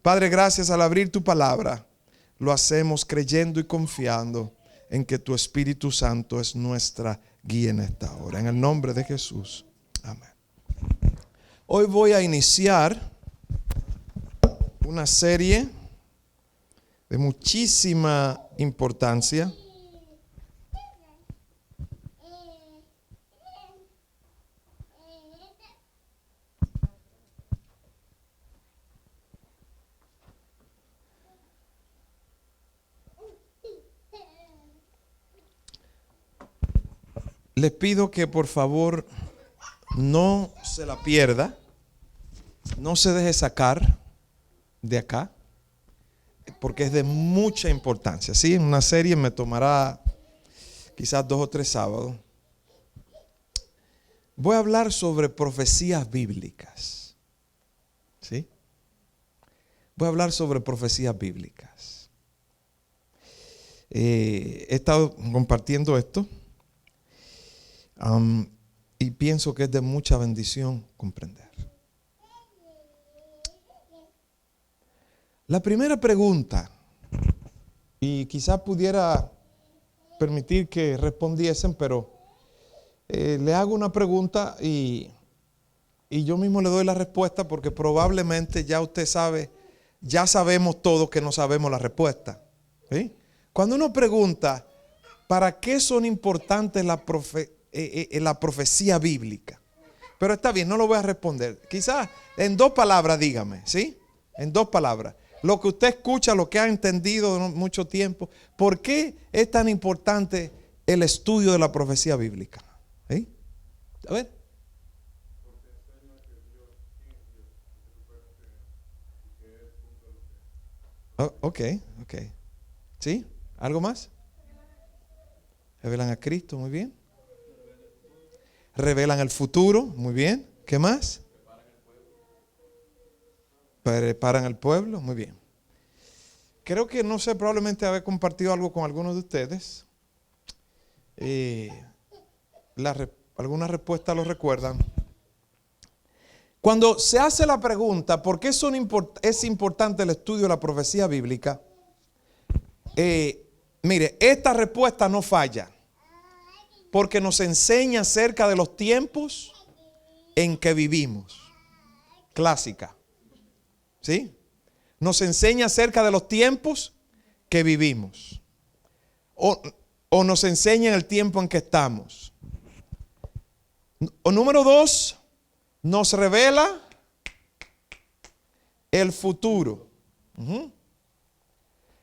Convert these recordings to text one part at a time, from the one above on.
Padre, gracias al abrir tu palabra. Lo hacemos creyendo y confiando en que tu Espíritu Santo es nuestra guía en esta hora. En el nombre de Jesús. Amén. Hoy voy a iniciar una serie de muchísima importancia. Les pido que por favor no se la pierda, no se deje sacar de acá, porque es de mucha importancia. ¿Sí? En una serie me tomará quizás 2 o 3 sábados. Voy a hablar sobre profecías bíblicas. ¿Sí? Voy a hablar sobre profecías bíblicas. He estado compartiendo esto. Y pienso que es de mucha bendición comprender. La primera pregunta, y quizás pudiera permitir que respondiesen, pero le hago una pregunta y yo mismo le doy la respuesta, porque probablemente ya usted sabe, ya sabemos todos que no sabemos la respuesta. ¿Sí? Cuando uno pregunta, ¿para qué son importantes la profecía bíblica? Pero está bien, no lo voy a responder. Quizás en 2 palabras dígame, ¿sí? En 2 palabras. Lo que usted escucha, lo que ha entendido mucho tiempo. ¿Por qué es tan importante el estudio de la profecía bíblica? ¿Sí? A ver. Oh, ok. ¿Sí? ¿Algo más? Revelan a Cristo, muy bien. Revelan el futuro, muy bien. ¿Qué más? Preparan al pueblo, muy bien. Creo que, no sé, probablemente haber compartido algo con algunos de ustedes. Algunas respuestas lo recuerdan. Cuando se hace la pregunta, ¿por qué es importante el estudio de la profecía bíblica? Mire, esta respuesta no falla, porque nos enseña acerca de los tiempos en que vivimos. Clásica. ¿Sí? Nos enseña acerca de los tiempos que vivimos. O nos enseña en el tiempo en que estamos. O número 2, nos revela el futuro.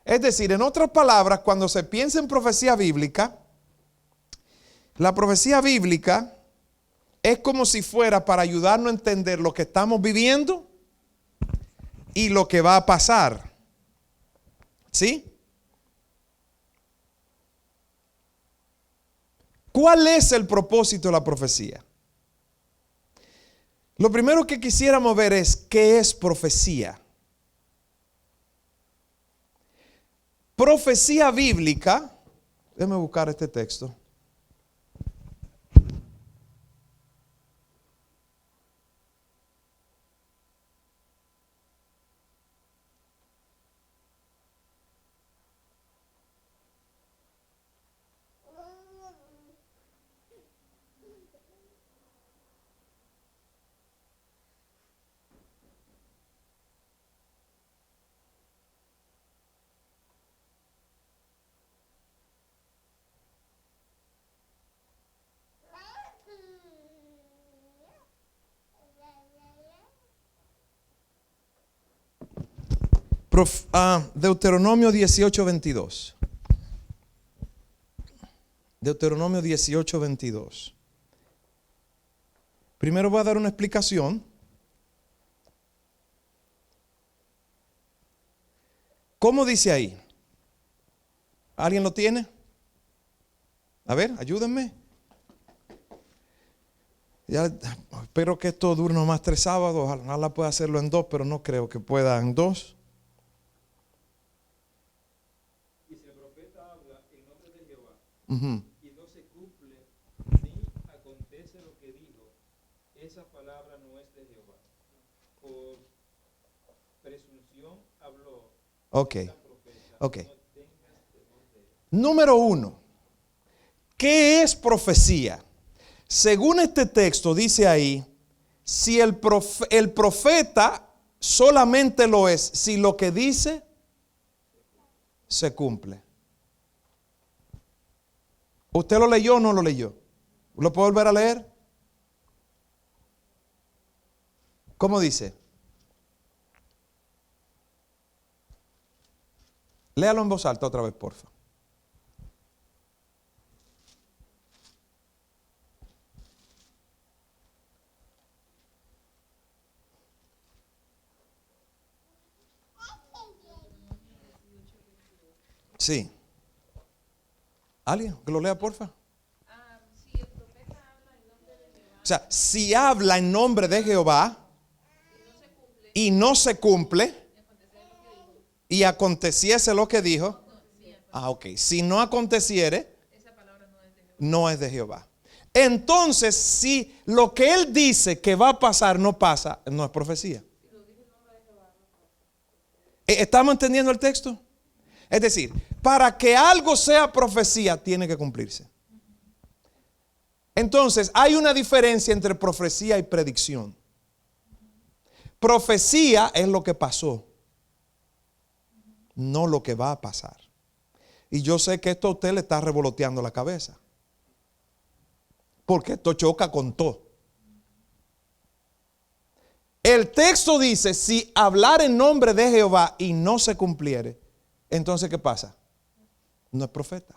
Es decir, en otras palabras, cuando se piensa en profecía bíblica, la profecía bíblica es como si fuera para ayudarnos a entender lo que estamos viviendo y lo que va a pasar. ¿Sí? ¿Cuál es el propósito de la profecía? Lo primero que quisiéramos ver es ¿qué es profecía? Profecía bíblica, déjame buscar este texto. Deuteronomio 18:22. Deuteronomio 18:22. Primero voy a dar una explicación. ¿Cómo dice ahí? ¿Alguien lo tiene? A ver, ayúdenme. Ya, espero que esto dure nomás 3 sábados. Ojalá pueda hacerlo en 2, pero no creo que pueda en 2. Y si el profeta habla en nombre de Jehová, Uh-huh. y no se cumple ni acontece lo que dijo, esa palabra no es de Jehová. presunción habló Ok, esta profeta, ok. no tengas temor de él. Número uno, ¿qué es profecía? Según este texto dice ahí, si el profeta solamente lo es si lo que dice se cumple. ¿Usted lo leyó o no lo leyó? ¿Lo puedo volver a leer? ¿Cómo dice? Léalo en voz alta otra vez, porfa. Sí. ¿Alguien que lo lea, porfa? O sea, si habla en nombre de Jehová y no se cumple, y aconteciese lo que dijo, ok. Si no aconteciere, no es de Jehová. Entonces, si lo que él dice que va a pasar no pasa, no es profecía. ¿Estamos entendiendo el texto? Es decir, para que algo sea profecía, tiene que cumplirse. Entonces, hay una diferencia entre profecía y predicción. Profecía es lo que pasó, no lo que va a pasar. Y yo sé que esto a usted le está revoloteando la cabeza, porque esto choca con todo. El texto dice, si hablar en nombre de Jehová y no se cumpliere, entonces ¿qué pasa? No es profeta.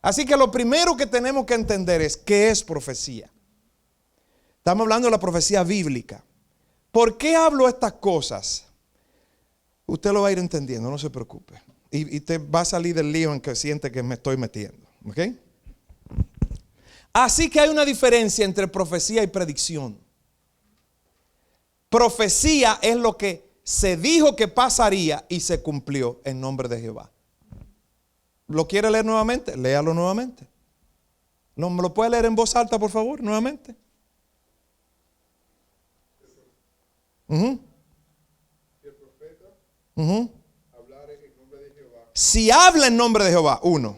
Así que lo primero que tenemos que entender es qué es profecía. Estamos hablando de la profecía bíblica. ¿Por qué hablo estas cosas? Usted lo va a ir entendiendo, no se preocupe. Y te va a salir del lío en que siente que me estoy metiendo. ¿Ok? Así que hay una diferencia entre profecía y predicción. Profecía es lo que se dijo que pasaría y se cumplió en nombre de Jehová. ¿Lo quiere leer nuevamente? Léalo nuevamente. ¿No me lo puede leer en voz alta, por favor, nuevamente? Si habla en nombre de Jehová, uno,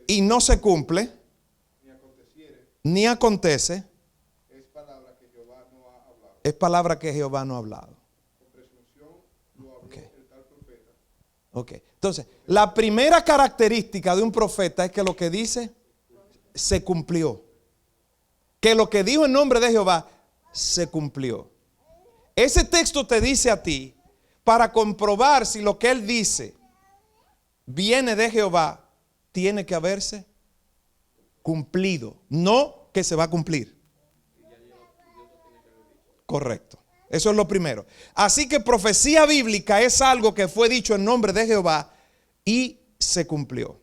y no se cumple, ni acontece, es palabra que Jehová no ha hablado. Ok. Entonces, la primera característica de un profeta es que lo que dice se cumplió. Que lo que dijo en nombre de Jehová se cumplió. Ese texto te dice a ti, para comprobar si lo que él dice viene de Jehová, tiene que haberse cumplido, no que se va a cumplir. Correcto. Eso es lo primero. Así que profecía bíblica es algo que fue dicho en nombre de Jehová y se cumplió.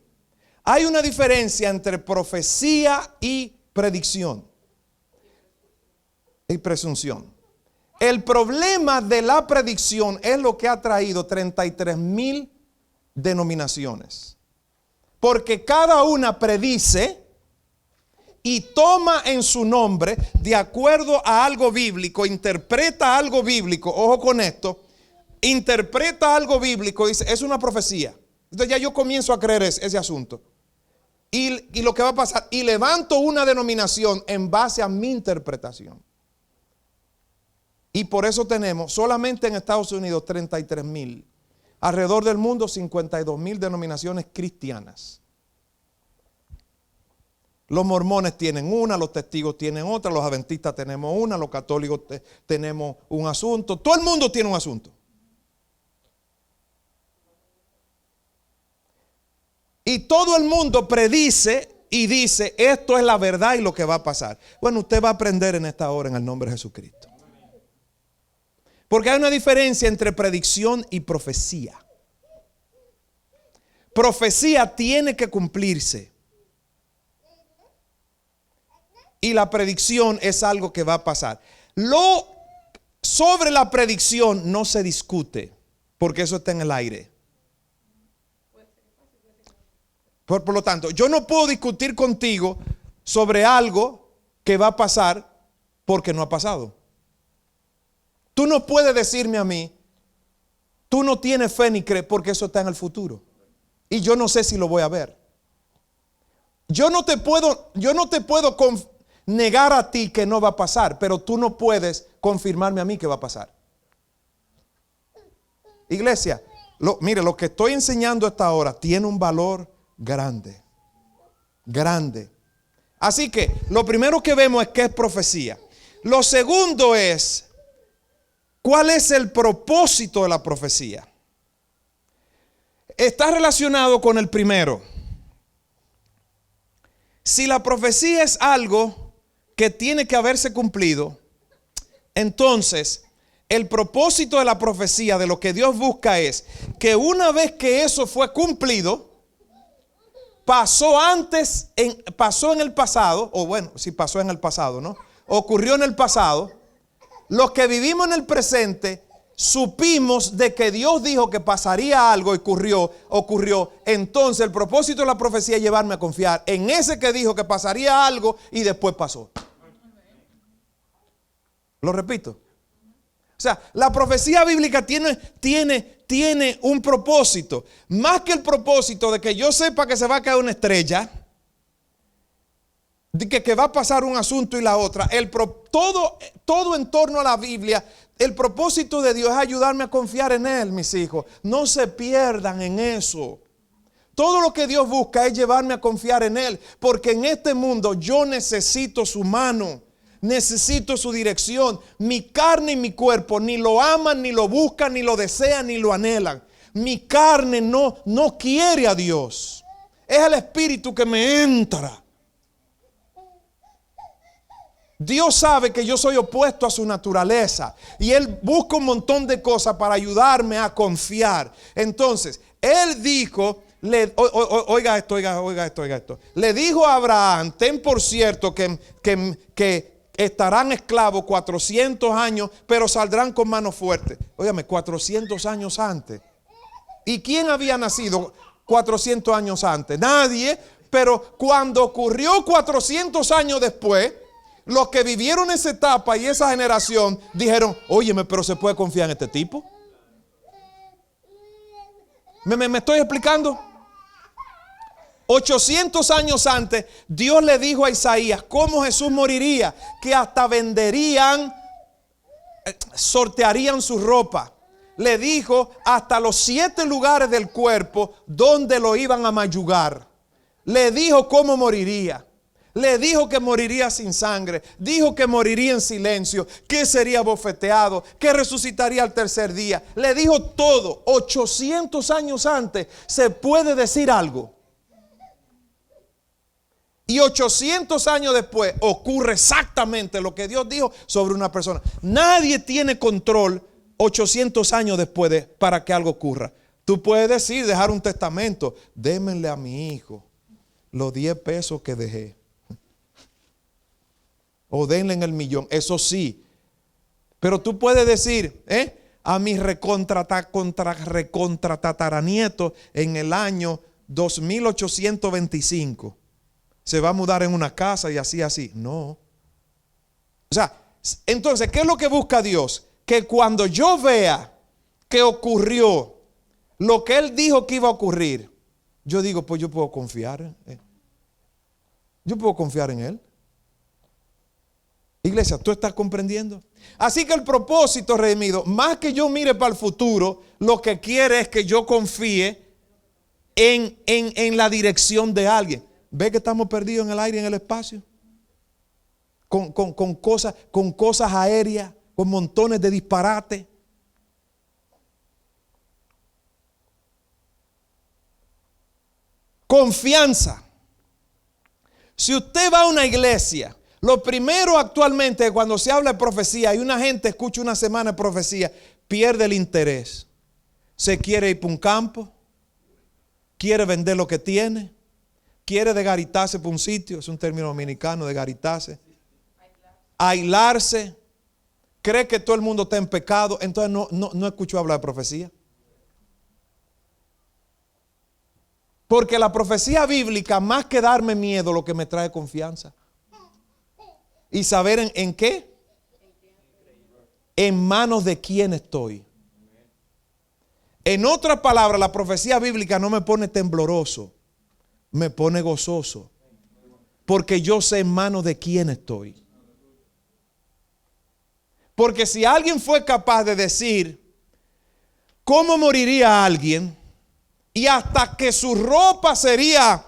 Hay una diferencia entre profecía y predicción y presunción. El problema de la predicción es lo que ha traído 33,000 denominaciones. Porque cada una predice y toma en su nombre, de acuerdo a algo bíblico, interpreta algo bíblico, ojo con esto, interpreta algo bíblico y dice, es una profecía. Entonces ya yo comienzo a creer ese asunto. Y lo que va a pasar, y levanto una denominación en base a mi interpretación. Y por eso tenemos solamente en Estados Unidos 33,000. Alrededor del mundo 52,000 denominaciones cristianas. Los mormones tienen una, los testigos tienen otra, los adventistas tenemos una, los católicos tenemos un asunto. Todo el mundo tiene un asunto. Y todo el mundo predice y dice, esto es la verdad y lo que va a pasar. Bueno, usted va a aprender en esta hora en el nombre de Jesucristo. Porque hay una diferencia entre predicción y profecía. Profecía tiene que cumplirse. Y la predicción es algo que va a pasar. Sobre la predicción no se discute, porque eso está en el aire. Por lo tanto, yo no puedo discutir contigo sobre algo que va a pasar porque no ha pasado. Tú no puedes decirme a mí, tú no tienes fe ni crees, porque eso está en el futuro. Y yo no sé si lo voy a ver. Yo no te puedo negar a ti que no va a pasar, pero tú no puedes confirmarme a mí que va a pasar. Iglesia, mire, lo que estoy enseñando hasta ahora tiene un valor grande. Grande. Así que lo primero que vemos es que es profecía. Lo segundo es, ¿cuál es el propósito de la profecía? Está relacionado con el primero. Si la profecía es algo que tiene que haberse cumplido, entonces el propósito de la profecía, de lo que Dios busca, es que una vez que eso fue cumplido, pasó en el pasado, o bueno, si pasó en el pasado, ¿no? Ocurrió en el pasado. Los que vivimos en el presente supimos de que Dios dijo que pasaría algo y ocurrió. Entonces el propósito de la profecía es llevarme a confiar en ese que dijo que pasaría algo y después pasó. Lo repito. O sea, la profecía bíblica tiene un propósito. Más que el propósito de que yo sepa que se va a caer una estrella, de que va a pasar un asunto y la otra. Todo en torno a la Biblia, el propósito de Dios es ayudarme a confiar en Él, mis hijos. No se pierdan en eso. Todo lo que Dios busca es llevarme a confiar en Él, porque en este mundo yo necesito su mano. Necesito su dirección. Mi carne y mi cuerpo ni lo aman, ni lo buscan, ni lo desean, ni lo anhelan. Mi carne no quiere a Dios. Es el Espíritu que me entra. Dios sabe que yo soy opuesto a su naturaleza y Él busca un montón de cosas para ayudarme a confiar. Entonces, Él dijo, oiga esto. Le dijo a Abraham, ten por cierto que estarán esclavos 400 años, pero saldrán con mano fuerte. Óigame, 400 años antes. ¿Y quién había nacido 400 años antes? Nadie. Pero cuando ocurrió 400 años después, los que vivieron esa etapa y esa generación dijeron, óyeme, pero se puede confiar en este tipo. ¿Me estoy explicando? 800 años antes, Dios le dijo a Isaías cómo Jesús moriría, que hasta sortearían su ropa. Le dijo hasta los 7 lugares del cuerpo donde lo iban a mayugar. Le dijo cómo moriría. Le dijo que moriría sin sangre. Dijo que moriría en silencio, que sería bofeteado, que resucitaría al tercer día. Le dijo todo. 800 años antes se puede decir algo. Y 800 años después ocurre exactamente lo que Dios dijo sobre una persona. Nadie tiene control 800 años después para que algo ocurra. Tú puedes decir, dejar un testamento. Démenle a mi hijo los 10 pesos que dejé. O denle en el millón. Eso sí. Pero tú puedes decir, a mi recontratataranieto en el año 2825. Se va a mudar en una casa y así. No. O sea, entonces, ¿qué es lo que busca Dios? Que cuando yo vea que ocurrió lo que Él dijo que iba a ocurrir, yo digo, pues yo puedo confiar. Yo puedo confiar en Él. Iglesia, ¿tú estás comprendiendo? Así que el propósito, redimido, más que yo mire para el futuro, lo que quiere es que yo confíe en la dirección de alguien. ¿Ve que estamos perdidos en el aire y en el espacio? Con cosas aéreas, con montones de disparates. Confianza. Si usted va a una iglesia, lo primero actualmente cuando se habla de profecía y una gente escucha una semana de profecía, pierde el interés. Se quiere ir para un campo, quiere vender lo que tiene, quiere degaritarse por un sitio, es un término dominicano, degaritarse, aislarse, cree que todo el mundo está en pecado, entonces no escuchó hablar de profecía. Porque la profecía bíblica, más que darme miedo, lo que me trae confianza. Y saber en qué. ¿En manos de quién estoy? En otras palabras, la profecía bíblica no me pone tembloroso, me pone gozoso. Porque yo sé en manos de quién estoy. Porque si alguien fue capaz de decir cómo moriría alguien y hasta que su ropa sería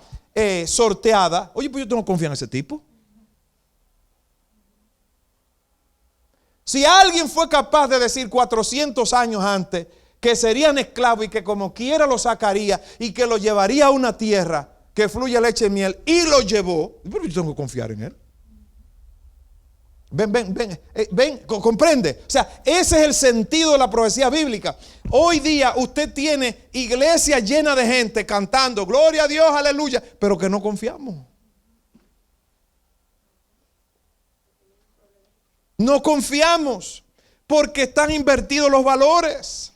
sorteada, oye, pues yo tengo confianza en ese tipo. Si alguien fue capaz de decir 400 años antes que serían esclavos y que como quiera lo sacaría y que lo llevaría a una tierra que fluye leche y miel, y lo llevó, pero yo tengo que confiar en él. Ven, comprende. O sea, ese es el sentido de la profecía bíblica. Hoy día usted tiene iglesia llena de gente cantando gloria a Dios, aleluya, pero que no confiamos. No confiamos porque están invertidos los valores.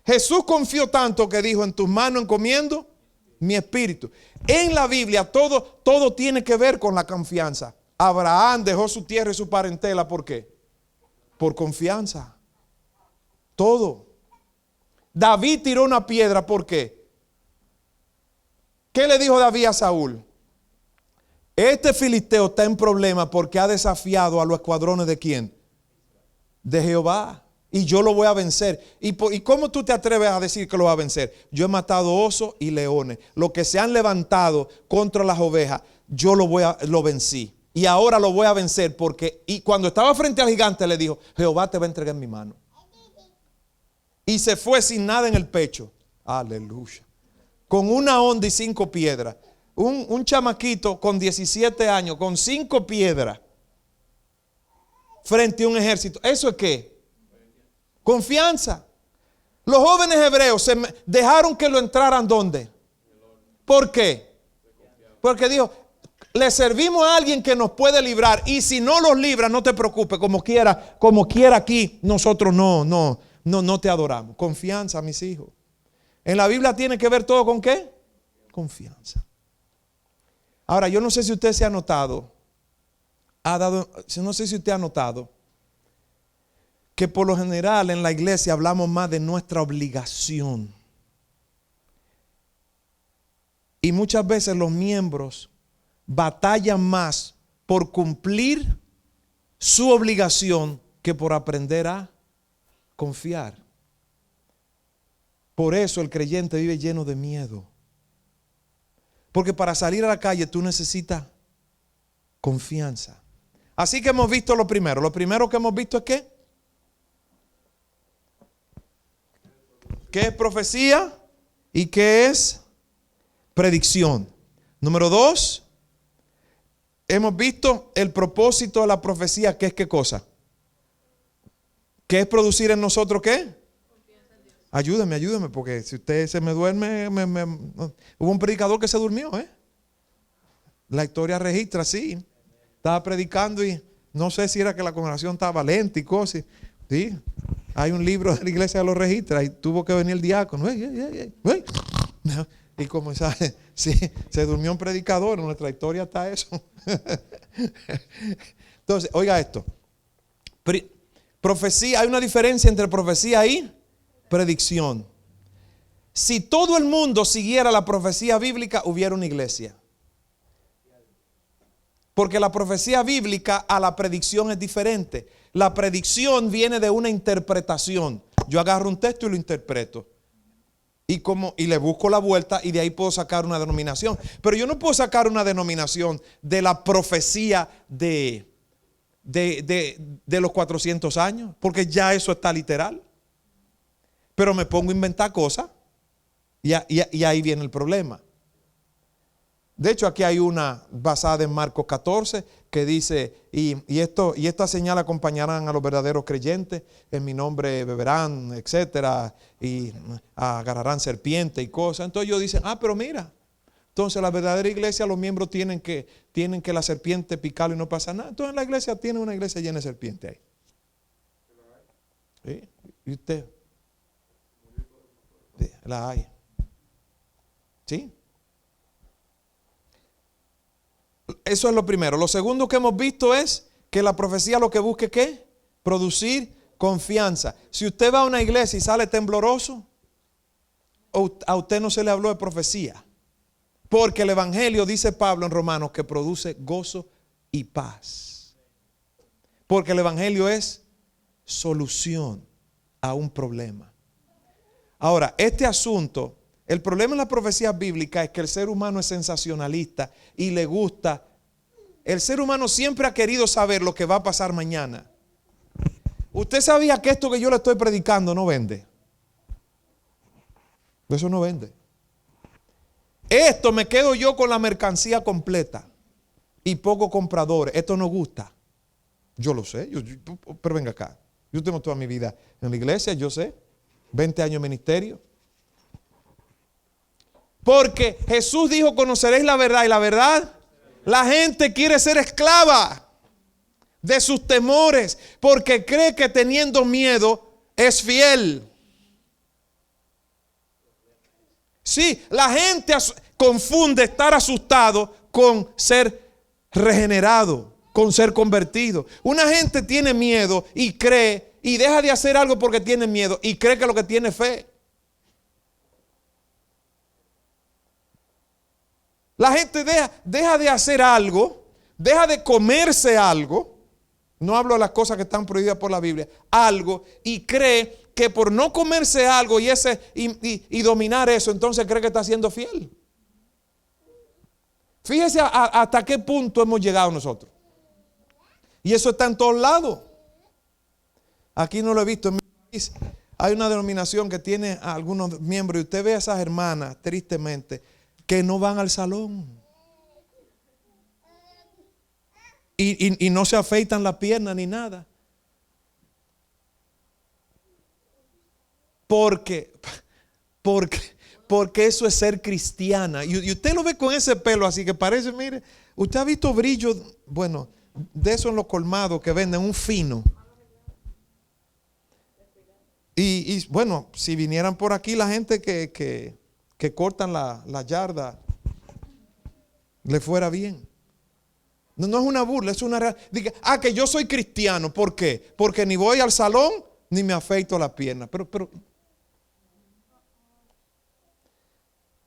Jesús confió tanto que dijo: en tus manos encomiendo mi espíritu. En la Biblia todo tiene que ver con la confianza. Abraham dejó su tierra y su parentela. ¿Por qué? Por confianza. Todo. David tiró una piedra. ¿Por qué? ¿Qué le dijo David a Saúl? Este filisteo está en problemas porque ha desafiado a los escuadrones ¿de quién? De Jehová. Y yo lo voy a vencer. ¿Y cómo tú te atreves a decir que lo va a vencer? Yo he matado osos y leones. Los que se han levantado contra las ovejas, yo lo vencí. Y ahora lo voy a vencer porque, y cuando estaba frente al gigante le dijo: Jehová te va a entregar en mi mano. Y se fue sin nada en el pecho. Aleluya. Con una honda y 5 piedras. Un chamaquito con 17 años, con 5 piedras, frente a un ejército. ¿Eso es qué? Confianza. Los jóvenes hebreos dejaron que lo entraran ¿dónde? ¿Por qué? Porque dijo: le servimos a alguien que nos puede librar, y si no los libra, no te preocupes, como quiera aquí, nosotros no te adoramos. Confianza, mis hijos. En la Biblia tiene que ver todo con ¿qué? Confianza. Ahora, yo no sé si usted se ha notado, no sé si usted ha notado que por lo general en la iglesia hablamos más de nuestra obligación. Y muchas veces los miembros batallan más por cumplir su obligación que por aprender a confiar. Por eso el creyente vive lleno de miedo. Porque para salir a la calle tú necesitas confianza. Así que hemos visto lo primero. Lo primero que hemos visto es ¿qué? ¿Qué es profecía? ¿Y qué es predicción? Número 2, hemos visto el propósito de la profecía, que es ¿qué cosa? ¿Qué es producir en nosotros qué? Ayúdame, porque si usted se me duerme, hubo un predicador que se durmió, La historia registra, sí. Estaba predicando y no sé si era que la congregación estaba lenta y cosas. Sí. Hay un libro de la iglesia que lo registra y tuvo que venir el diácono. Y como sabe, sí, se durmió un predicador. En nuestra historia está eso. Entonces, oiga esto. Profecía, hay una diferencia entre profecía y predicción. Si todo el mundo siguiera la profecía bíblica, hubiera una iglesia. Porque la profecía bíblica a la predicción es diferente. La predicción viene de una interpretación. Yo agarro un texto y lo interpreto. Y le busco la vuelta y de ahí puedo sacar una denominación. Pero yo no puedo sacar una denominación de la profecía de los 400 años. Porque ya eso está literal. Pero me pongo a inventar cosas y ahí viene el problema. De hecho, aquí hay una basada en Marcos 14 que dice: y esta señal acompañarán a los verdaderos creyentes, en mi nombre beberán, etcétera, y agarrarán serpiente y cosas. Entonces ellos dicen: pero mira, entonces la verdadera iglesia, los miembros tienen que la serpiente picarlo y no pasa nada. Entonces la iglesia tiene una iglesia llena de serpientes ahí. ¿Sí? ¿Y usted? La hay. ¿Sí? Eso es lo primero. Lo segundo que hemos visto es que la profecía lo que busque ¿qué? Producir confianza. Si usted va a una iglesia y sale tembloroso, a usted no se le habló de profecía. Porque el evangelio, dice Pablo en Romanos, que produce gozo y paz. Porque el evangelio es solución a un problema. Ahora, este asunto, el problema en la profecía bíblica es que el ser humano es sensacionalista y le gusta. El ser humano siempre ha querido saber lo que va a pasar mañana. ¿Usted sabía que esto que yo le estoy predicando no vende? Eso no vende. Esto me quedo yo con la mercancía completa y pocos compradores. Esto no gusta. Yo lo sé, pero venga acá. Yo tengo toda mi vida en la iglesia, yo sé. 20 años de ministerio. Porque Jesús dijo, conoceréis la verdad, y la verdad, la gente quiere ser esclava de sus temores porque cree que teniendo miedo es fiel. Sí, la gente confunde estar asustado con ser regenerado, con ser convertido. Una gente tiene miedo y cree y deja de hacer algo porque tiene miedo y cree que lo que tiene es fe. La gente deja de hacer algo, deja de comerse algo. No hablo de las cosas que están prohibidas por la Biblia. Algo, y cree que por no comerse algo y dominar eso, entonces cree que está siendo fiel. Fíjese hasta qué punto hemos llegado nosotros. Y eso está en todos lados. Aquí no lo he visto en mi país. Hay una denominación que tiene a algunos miembros y usted ve a esas hermanas, tristemente, que no van al salón. Y no se afeitan la pierna ni nada. Porque eso es ser cristiana. Y usted lo ve con ese pelo así que parece, mire, usted ha visto brillo, bueno, de eso en los colmados que venden un fino. Y bueno, si vinieran por aquí la gente que cortan la yarda, le fuera bien. No es una burla, es una realidad. Diga, que yo soy cristiano. ¿Por qué? Porque ni voy al salón ni me afeito la pierna.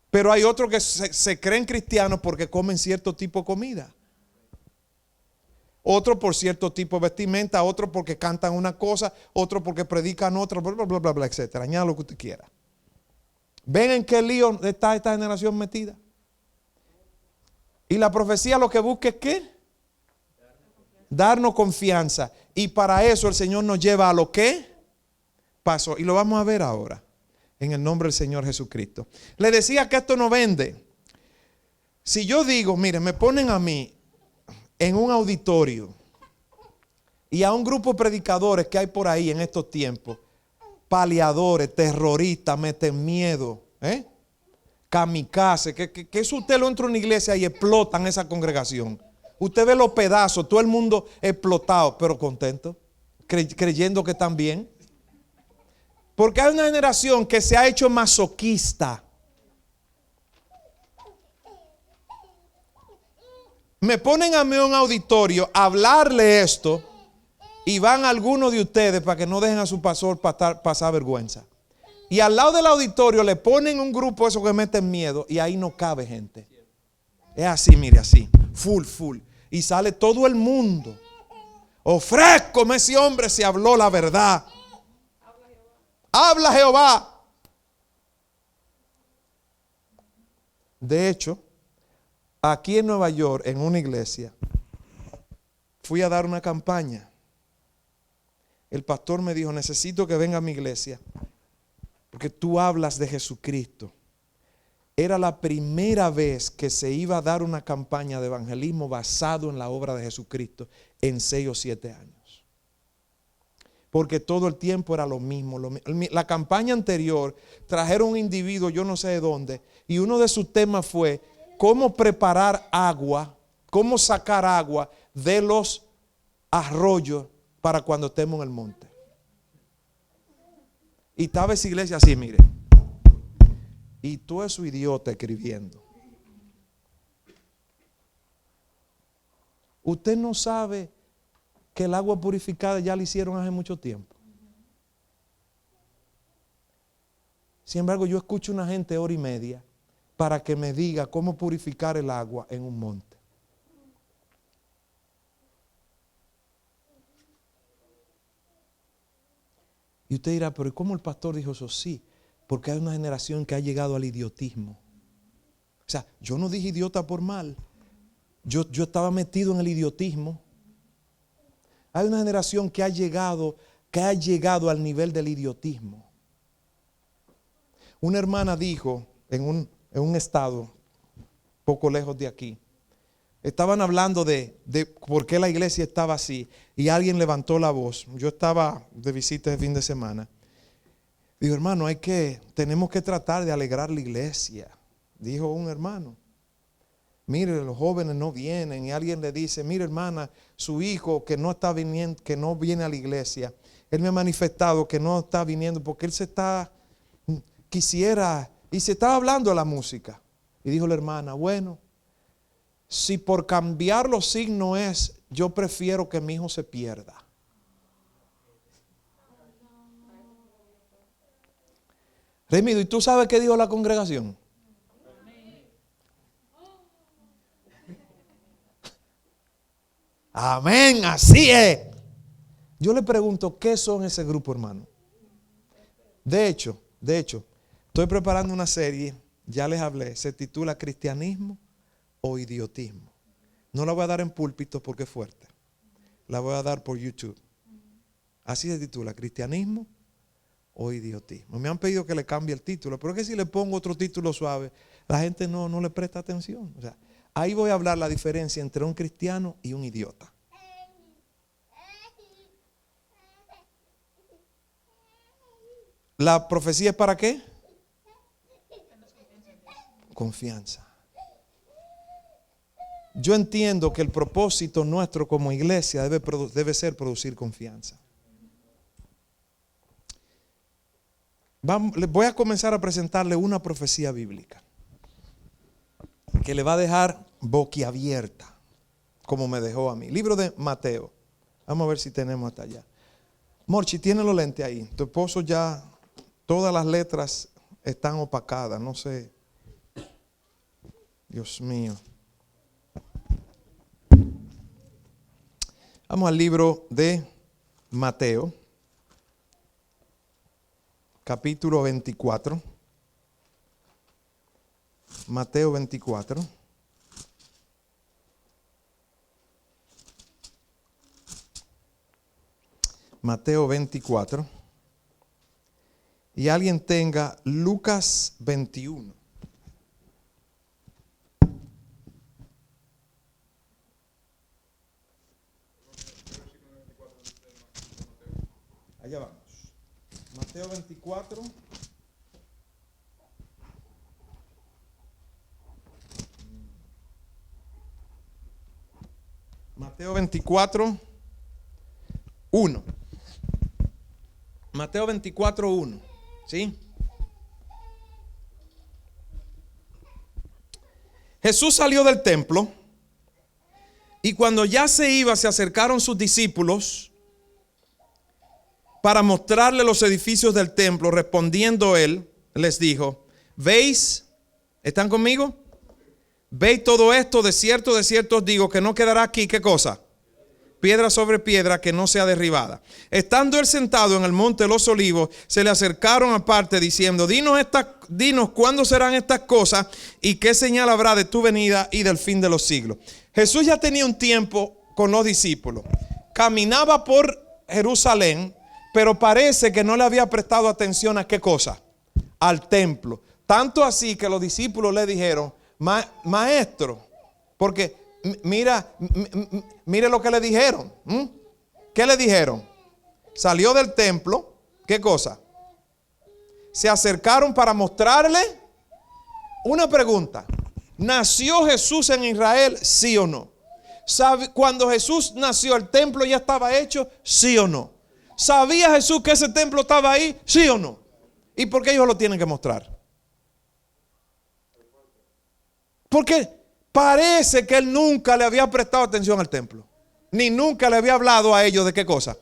Pero hay otros que se creen cristianos porque comen cierto tipo de comida. Otro por cierto tipo de vestimenta. Otro porque cantan una cosa. Otro porque predican otra. Bla, bla, bla, bla, bla, etcétera. Añada lo que usted quiera. ¿Ven en qué lío está esta generación metida? Y la profecía lo que busca es ¿qué? Darnos confianza. Y para eso el Señor nos lleva a lo que pasó. Y lo vamos a ver ahora. En el nombre del Señor Jesucristo. Le decía que esto no vende. Si yo digo, mire, me ponen a mí en un auditorio y a un grupo de predicadores que hay por ahí en estos tiempos, paliadores, terroristas, meten miedo, kamikaze, que eso usted lo entra en una iglesia y explotan esa congregación. Usted ve los pedazos, todo el mundo explotado, pero contento, creyendo que están bien. Porque hay una generación que se ha hecho masoquista. Me ponen a mí en un auditorio a hablarle esto y van algunos de ustedes para que no dejen a su pastor pasar vergüenza. Y al lado del auditorio le ponen un grupo de esos que meten miedo y ahí no cabe gente. Es así, mire, así, full. Y sale todo el mundo. Ofrezco, ese hombre se habló la verdad. Habla Jehová. De hecho, aquí en Nueva York, en una iglesia, fui a dar una campaña. El pastor me dijo, necesito que venga a mi iglesia, porque tú hablas de Jesucristo. Era la primera vez que se iba a dar una campaña de evangelismo basado en la obra de Jesucristo en 6 o 7 años. Porque todo el tiempo era lo mismo. La campaña anterior trajeron un individuo, yo no sé de dónde, y uno de sus temas fue cómo preparar agua, cómo sacar agua de los arroyos para cuando estemos en el monte. Y estaba esa iglesia así, mire. Y todo eso idiota escribiendo. Usted no sabe que el agua purificada ya la hicieron hace mucho tiempo. Sin embargo, yo escucho a una gente hora y media para que me diga cómo purificar el agua en un monte. Y usted dirá, pero ¿cómo el pastor dijo eso? Sí, porque hay una generación que ha llegado al idiotismo. O sea, yo no dije idiota por mal. Yo estaba metido en el idiotismo. Hay una generación que ha llegado al nivel del idiotismo. Una hermana dijo en un estado poco lejos de aquí, estaban hablando de por qué la iglesia estaba así, y alguien levantó la voz. Yo estaba de visita de fin de semana. Dijo, hermano, tenemos que tratar de alegrar la iglesia. Dijo un hermano, mire, los jóvenes no vienen, y alguien le dice, mire, hermana, su hijo que no está viniendo, que no viene a la iglesia, él me ha manifestado que no está viniendo porque él quisiera, y se estaba hablando de la música. Y dijo la hermana, bueno, si por cambiar los signos es, yo prefiero que mi hijo se pierda. Remido, ¿y tú sabes qué dijo la congregación? Amén, así es. Yo le pregunto, ¿qué son ese grupo, hermano? De hecho, estoy preparando una serie, ya les hablé, se titula Cristianismo o Idiotismo. No la voy a dar en púlpito porque es fuerte. La voy a dar por YouTube. Así se titula, Cristianismo o Idiotismo. Me han pedido que le cambie el título, pero es que si le pongo otro título suave, la gente no le presta atención. O sea, ahí voy a hablar la diferencia entre un cristiano y un idiota. ¿La profecía es para qué? Confianza. Yo entiendo que el propósito nuestro como iglesia debe ser producir confianza. Voy a comenzar a presentarle una profecía bíblica que le va a dejar boquiabierta, como me dejó a mí. Libro de Mateo. Vamos a ver si tenemos hasta allá. Morchi, tiene los lentes ahí. Tu esposo ya, todas las letras están opacadas. No sé. Dios mío. Vamos al libro de Mateo, capítulo 24. Mateo 24. Mateo 24. Y alguien tenga Lucas 21. Allá vamos. Mateo 24. Mateo 24, 1. Mateo 24, 1. ¿Sí? Jesús salió del templo y cuando ya se iba, se acercaron sus discípulos para mostrarle los edificios del templo. Respondiendo él, les dijo, ¿veis? ¿Están conmigo? ¿Veis todo esto? De cierto os digo que no quedará aquí, ¿qué cosa? Piedra sobre piedra que no sea derribada. Estando él sentado en el monte de los olivos, se le acercaron aparte diciendo, dinos cuándo serán estas cosas y qué señal habrá de tu venida y del fin de los siglos. Jesús ya tenía un tiempo con los discípulos. Caminaba por Jerusalén, pero parece que no le había prestado atención a qué cosa, al templo. Tanto así que los discípulos le dijeron, maestro, porque mire lo que le dijeron. ¿Qué le dijeron? Salió del templo, ¿qué cosa? Se acercaron para mostrarle una pregunta. ¿Nació Jesús en Israel? ¿Sí o no? Cuando Jesús nació, ¿el templo ya estaba hecho? ¿Sí o no? ¿Sabía Jesús que ese templo estaba ahí? ¿Sí o no? ¿Y por qué ellos lo tienen que mostrar? Porque parece que él nunca le había prestado atención al templo. ni nunca le había hablado a ellos de qué cosa.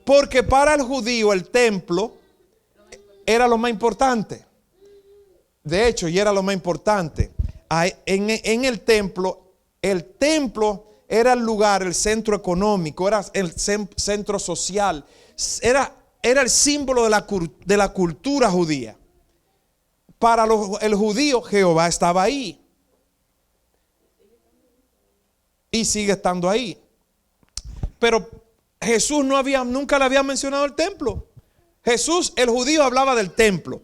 Porque para el judío el templo era lo más importante. De hecho, y era lo más importante. En el templo era el lugar, el centro económico, era el centro social. Era el símbolo de la cultura judía. Para el judío, Jehová estaba ahí. Y sigue estando ahí. Pero Jesús nunca le había mencionado el templo. Jesús, el judío hablaba del templo,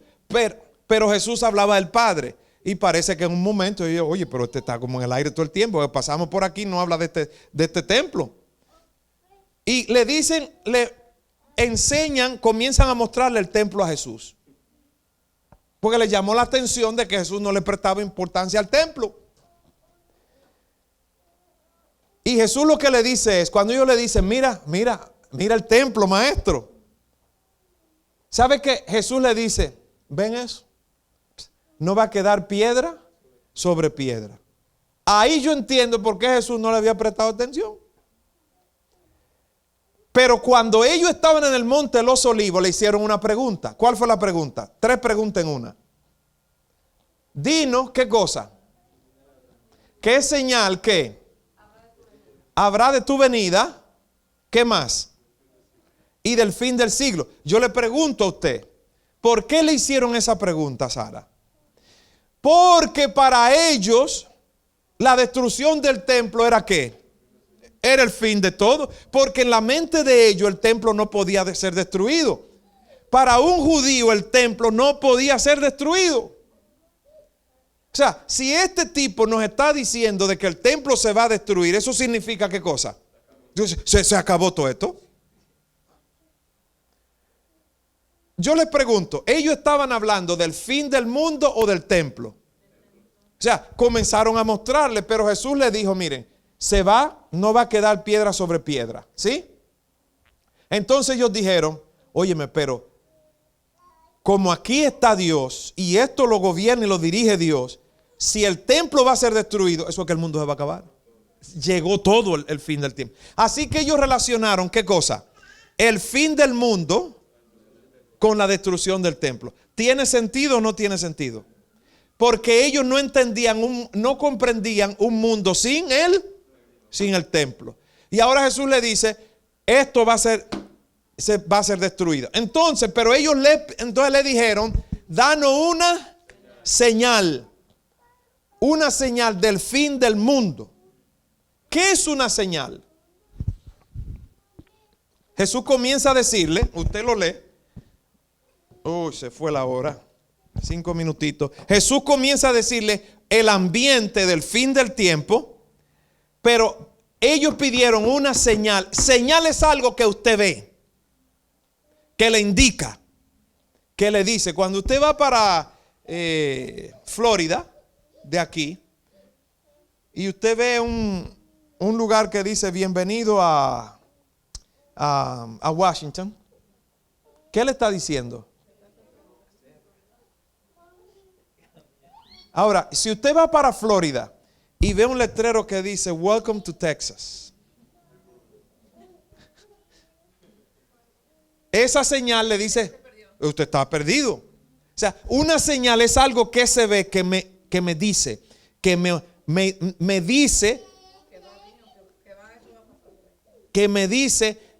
pero Jesús hablaba del Padre. Y parece que en un momento, oye, pero este está como en el aire todo el tiempo. Pasamos por aquí, no habla de este templo. Y le dicen, le enseñan, comienzan a mostrarle el templo a Jesús. Porque le llamó la atención de que Jesús no le prestaba importancia al templo. Y Jesús lo que le dice es, cuando ellos le dicen, mira el templo, maestro. ¿Sabe qué? Jesús le dice, ¿ven eso? No va a quedar piedra sobre piedra. Ahí yo entiendo por qué Jesús no le había prestado atención. Pero cuando ellos estaban en el monte de los Olivos, le hicieron una pregunta. ¿Cuál fue la pregunta? 3 preguntas en una. Dinos, ¿qué cosa? ¿Qué señal qué? Habrá de tu venida. ¿Qué más? Y del fin del siglo. Yo le pregunto a usted, ¿por qué le hicieron esa pregunta, Sara? Porque para ellos la destrucción del templo era ¿qué? Era el fin de todo. Porque en la mente de ellos el templo no podía ser destruido. Para un judío el templo no podía ser destruido. O sea, si este tipo nos está diciendo de que el templo se va a destruir, ¿eso significa qué cosa? ¿Se acabó todo esto? Yo les pregunto, ¿ellos estaban hablando del fin del mundo o del templo? O sea, comenzaron a mostrarle, pero Jesús les dijo, miren, no va a quedar piedra sobre piedra, ¿sí? Entonces ellos dijeron, óyeme, pero como aquí está Dios y esto lo gobierna y lo dirige Dios, si el templo va a ser destruido, eso es que el mundo se va a acabar. Llegó todo el fin del tiempo. Así que ellos relacionaron, ¿qué cosa? El fin del mundo con la destrucción del templo. ¿Tiene sentido o no tiene sentido? Porque ellos no entendían, no comprendían un mundo sin el templo. Y ahora Jesús le dice, esto va a ser destruido. Entonces, pero ellos le dijeron, danos una señal del fin del mundo. ¿Qué es una señal? Jesús comienza a decirle, usted lo lee. Uy, se fue la hora. 5 minutitos. Jesús comienza a decirle el ambiente del fin del tiempo, pero ellos pidieron una señal. Señal es algo que usted ve, que le indica, que le dice. Cuando usted va para Florida, de aquí, y usted ve un lugar que dice bienvenido a Washington, ¿qué le está diciendo? Ahora, si usted va para Florida y ve un letrero que dice Welcome to Texas, esa señal le dice, usted está perdido. O sea, una señal es algo que se ve, que me dice,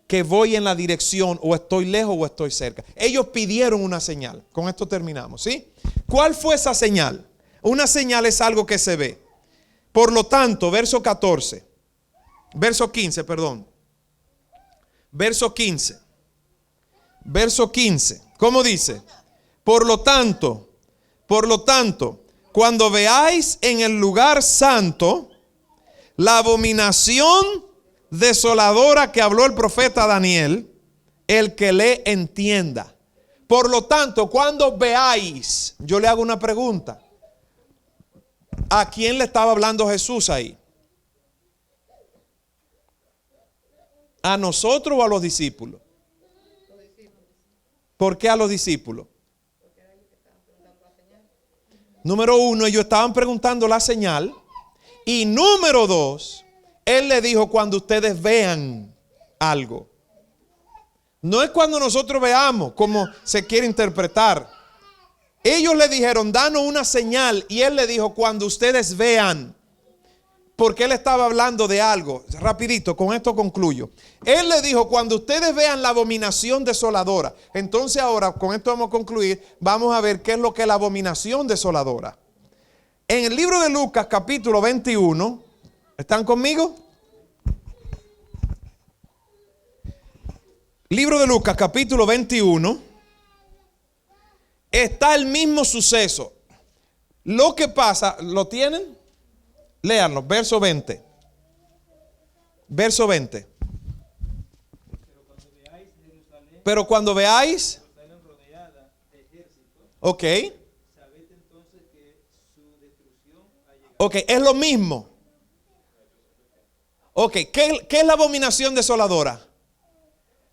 que voy en la dirección, o estoy lejos o estoy cerca. Ellos pidieron una señal. Con esto terminamos, ¿sí? ¿Cuál fue esa señal? Una señal es algo que se ve. Por lo tanto, verso 15, ¿cómo dice? Por lo tanto, cuando veáis en el lugar santo la abominación desoladora que habló el profeta Daniel, el que le entienda. Por lo tanto, cuando veáis, yo le hago una pregunta. ¿A quién le estaba hablando Jesús ahí? ¿A nosotros o a los discípulos? ¿Por qué a los discípulos? Número 1, ellos estaban preguntando la señal. Y número 2, Él le dijo cuando ustedes vean algo. No es cuando nosotros veamos, como se quiere interpretar. Ellos le dijeron, danos una señal. Y él le dijo, cuando ustedes vean. Porque él estaba hablando de algo. Rapidito, con esto concluyo. Él le dijo, cuando ustedes vean la abominación desoladora. Entonces ahora, con esto vamos a concluir. Vamos a ver qué es lo que es la abominación desoladora. En el libro de Lucas, capítulo 21. ¿Están conmigo? Libro de Lucas, capítulo 21. Está el mismo suceso. Lo que pasa, ¿lo tienen? Léanlo, verso 20. Verso 20. Pero cuando veáis Jerusalén rodeada de ejércitos, ok, sabed entonces que su destrucción ha llegado. ok, es lo mismo. Ok, ¿qué es la abominación desoladora?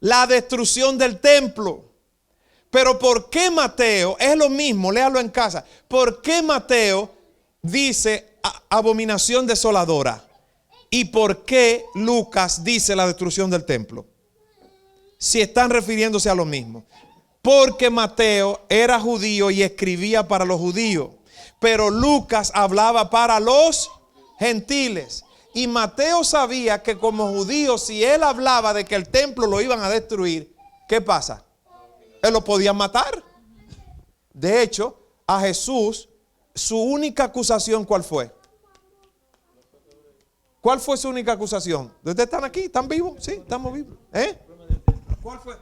La destrucción del templo. Pero ¿por qué Mateo? Es lo mismo, léalo en casa. ¿Por qué Mateo dice abominación desoladora? ¿Y por qué Lucas dice la destrucción del templo? Si están refiriéndose a lo mismo. Porque Mateo era judío y escribía para los judíos. Pero Lucas hablaba para los gentiles. Y Mateo sabía que como judío, si él hablaba de que el templo lo iban a destruir, ¿qué pasa? Él lo podía matar. De hecho, a Jesús, su única acusación, ¿cuál fue? ¿Cuál fue su única acusación? ¿Ustedes están aquí? ¿Están vivos? Sí, estamos vivos. ¿Cuál fue?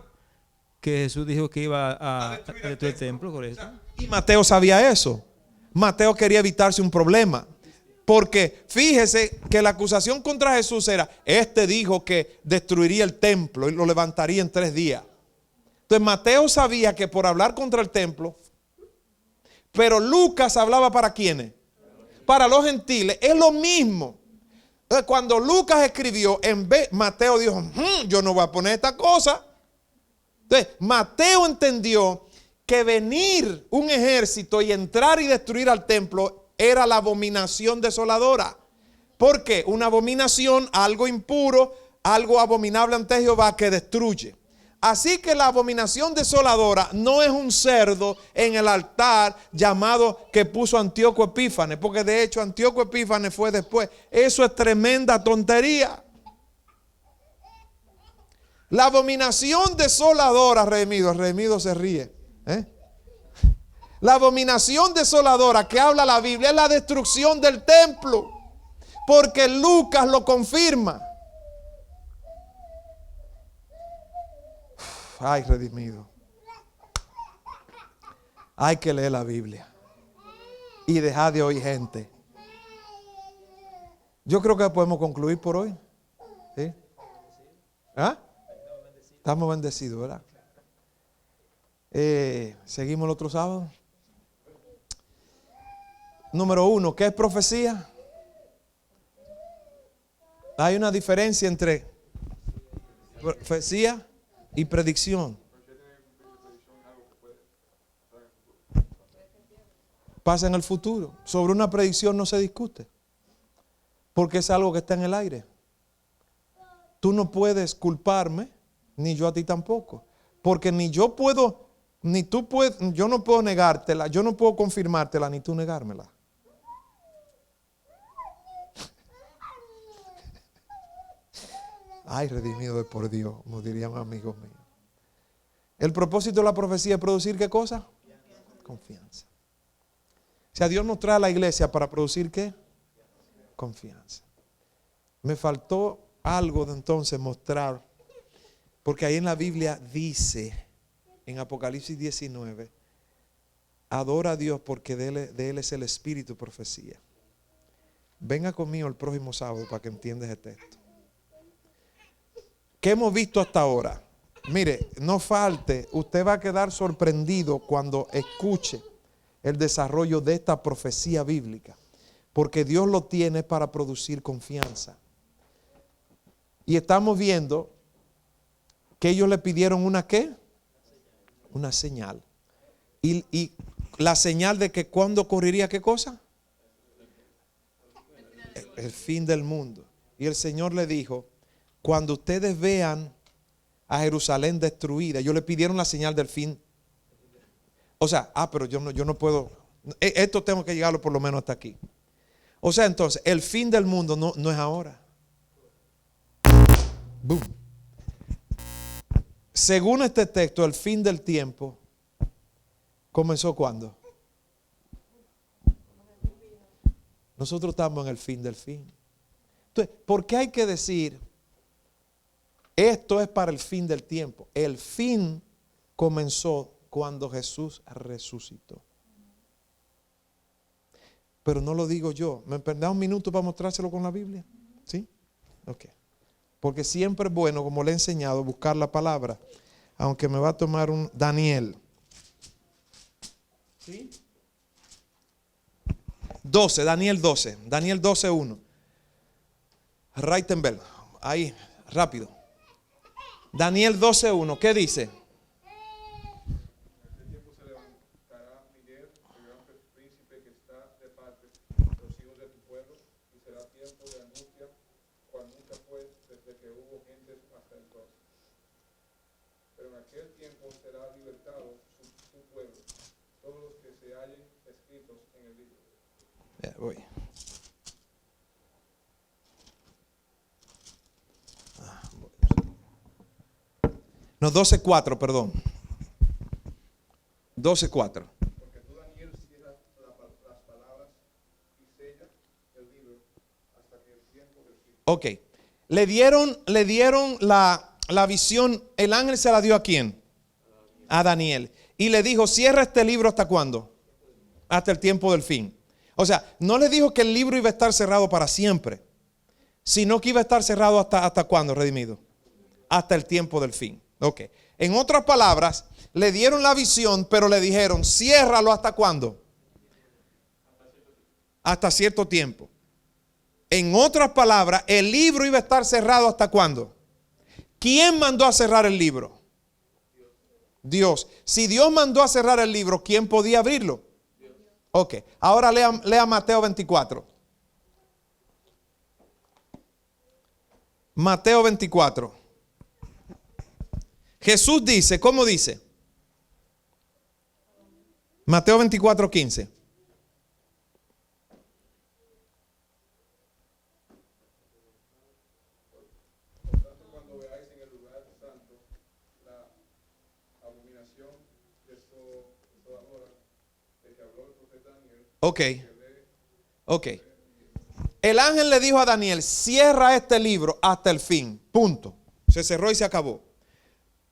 Que Jesús dijo que iba a destruir el templo, por eso. Y Mateo sabía eso. Mateo quería evitarse un problema. Porque fíjese que la acusación contra Jesús era, este dijo que destruiría el templo y lo levantaría en 3 días. Entonces Mateo sabía que por hablar contra el templo, pero Lucas hablaba para ¿quiénes? Para los gentiles. Es lo mismo. Entonces, cuando Lucas escribió, Mateo dijo, yo no voy a poner esta cosa. Entonces Mateo entendió que venir un ejército y entrar y destruir al templo era la abominación desoladora. ¿Por qué? Una abominación, algo impuro, algo abominable ante Jehová que destruye. Así que la abominación desoladora no es un cerdo en el altar llamado que puso Antíoco Epífanes, porque de hecho Antíoco Epífanes fue después. Eso es tremenda tontería. La abominación desoladora, Redimido se ríe. La abominación desoladora que habla la Biblia es la destrucción del templo, porque Lucas lo confirma. Ay, redimido. Hay que leer la Biblia y dejar de oír gente. Yo creo que podemos concluir por hoy. ¿Sí? ¿Ah? Estamos bendecidos, ¿verdad? Seguimos el otro sábado. Número 1, ¿qué es profecía? Hay una diferencia entre profecía y predicción. Pasa en el futuro. Sobre una predicción no se discute, porque es algo que está en el aire. Tú no puedes culparme, ni yo a ti tampoco, porque ni yo puedo, ni tú puedes, yo no puedo negártela, yo no puedo confirmártela, ni tú negármela. Ay, redimido de por Dios, como dirían amigos míos. El propósito de la profecía es producir ¿qué cosa? Confianza. O sea, Dios nos trae a la iglesia para producir ¿qué? Confianza. Me faltó algo de entonces mostrar, porque ahí en la Biblia dice, en Apocalipsis 19, adora a Dios porque de Él es el espíritu de profecía. Venga conmigo el próximo sábado para que entiendas el texto. ¿Qué hemos visto hasta ahora? Mire, no falte, usted va a quedar sorprendido cuando escuche el desarrollo de esta profecía bíblica, porque Dios lo tiene para producir confianza. Y estamos viendo que ellos le pidieron una ¿qué? Una señal. Y la señal de que cuando ocurriría ¿qué cosa? El fin del mundo. Y el Señor le dijo, cuando ustedes vean a Jerusalén destruida, ellos le pidieron la señal del fin. O sea, pero yo no puedo, esto tengo que llegarlo por lo menos hasta aquí. O sea, entonces, el fin del mundo no es ahora. Boom. Según este texto, el fin del tiempo comenzó ¿cuándo? Nosotros estamos en el fin del fin. Entonces, ¿por qué hay que decir esto es para el fin del tiempo? El fin comenzó cuando Jesús resucitó. Pero no lo digo yo. ¿Me da un minuto para mostrárselo con la Biblia? ¿Sí? Ok. Porque siempre es bueno, como le he enseñado, buscar la palabra. Aunque me va a tomar un Daniel. ¿Sí? 12, Daniel 12. Daniel 12, 1. Reitenberg. Ahí, rápido. Daniel 12, 1. ¿Qué dice? Voy. No, 12:4, perdón. 12:4. Porque tú, Daniel, cierras las palabras y sellas el libro hasta que el tiempo del fin. Ok. Le dieron la visión. El ángel se la dio ¿a quién? A Daniel. Y le dijo, cierra este libro ¿hasta cuándo? Hasta el tiempo del fin. O sea, no le dijo que el libro iba a estar cerrado para siempre, sino que iba a estar cerrado hasta ¿cuándo, redimido? Hasta el tiempo del fin. Ok. En otras palabras, le dieron la visión, pero le dijeron, ciérralo ¿hasta cuándo? Hasta cierto tiempo. En otras palabras, el libro iba a estar cerrado ¿hasta cuándo? ¿Quién mandó a cerrar el libro? Dios. Si Dios mandó a cerrar el libro, ¿quién podía abrirlo? Ok, ahora lea Mateo 24. Mateo 24. Jesús dice, ¿cómo dice? Mateo 24, 15. Por tanto, cuando veáis en el lugar santo la abominación desoladora de que habló el profeta Daniel. Ok. El ángel le dijo a Daniel, cierra este libro hasta el fin. Punto. Se cerró y se acabó.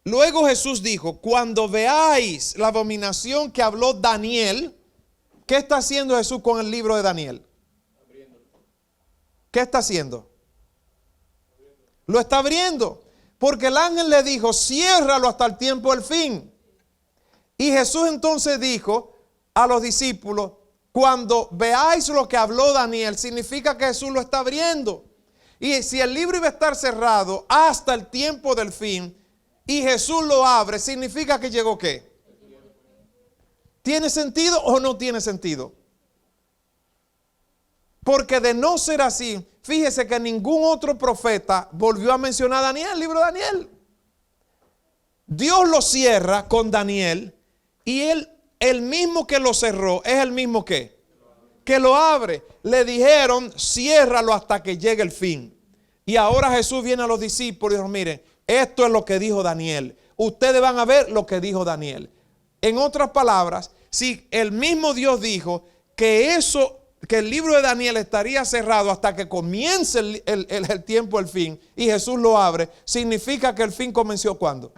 Luego Jesús dijo, cuando veáis la abominación que habló Daniel, ¿qué está haciendo Jesús con el libro de Daniel? ¿Qué está haciendo? Lo está abriendo. Porque el ángel le dijo, ciérralo hasta el tiempo del fin. Y Jesús entonces dijo a los discípulos, cuando veáis lo que habló Daniel, significa que Jesús lo está abriendo. Y si el libro iba a estar cerrado hasta el tiempo del fin, y Jesús lo abre, significa que llegó ¿qué? ¿Tiene sentido o no tiene sentido? Porque de no ser así, fíjese que ningún otro profeta volvió a mencionar a Daniel, el libro de Daniel. Dios lo cierra con Daniel y el mismo que lo cerró es el mismo que lo abre. Le dijeron, ciérralo hasta que llegue el fin. Y ahora Jesús viene a los discípulos y dijo, miren, esto es lo que dijo Daniel. Ustedes van a ver lo que dijo Daniel. En otras palabras, si el mismo Dios dijo que el libro de Daniel estaría cerrado hasta que comience el tiempo, el fin, y Jesús lo abre, significa que el fin comenzó ¿cuándo?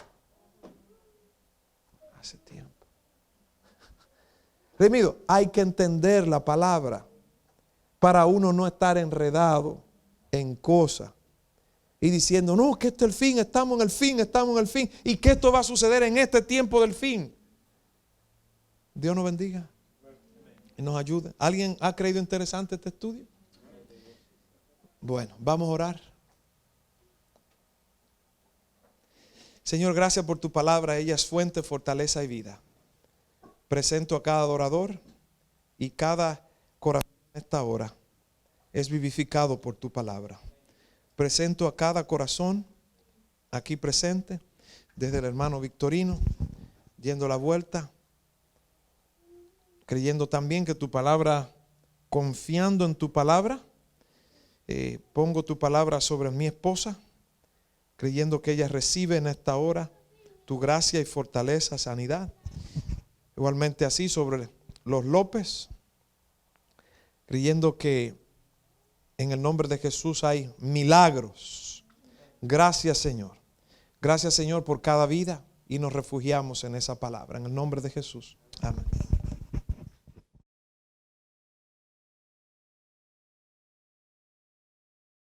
Hace tiempo. Redimido, hay que entender la palabra para uno no estar enredado en cosas y diciendo, no, que este es el fin, estamos en el fin, y que esto va a suceder en este tiempo del fin. Dios nos bendiga y nos ayude. ¿Alguien ha creído interesante este estudio? Bueno, vamos a orar. Señor, gracias por tu palabra. Ella es fuente, fortaleza y vida. Presento a cada adorador y cada corazón en esta hora es vivificado por tu palabra. presento a cada corazón aquí presente, desde el hermano Victorino, yendo la vuelta, creyendo también que tu palabra, confiando en tu palabra, pongo tu palabra sobre mi esposa, creyendo que ella recibe en esta hora tu gracia y fortaleza, sanidad. Igualmente así sobre los López, creyendo que en el nombre de Jesús hay milagros. Gracias, Señor. Gracias, Señor, por cada vida, y nos refugiamos en esa palabra. En el nombre de Jesús. Amén.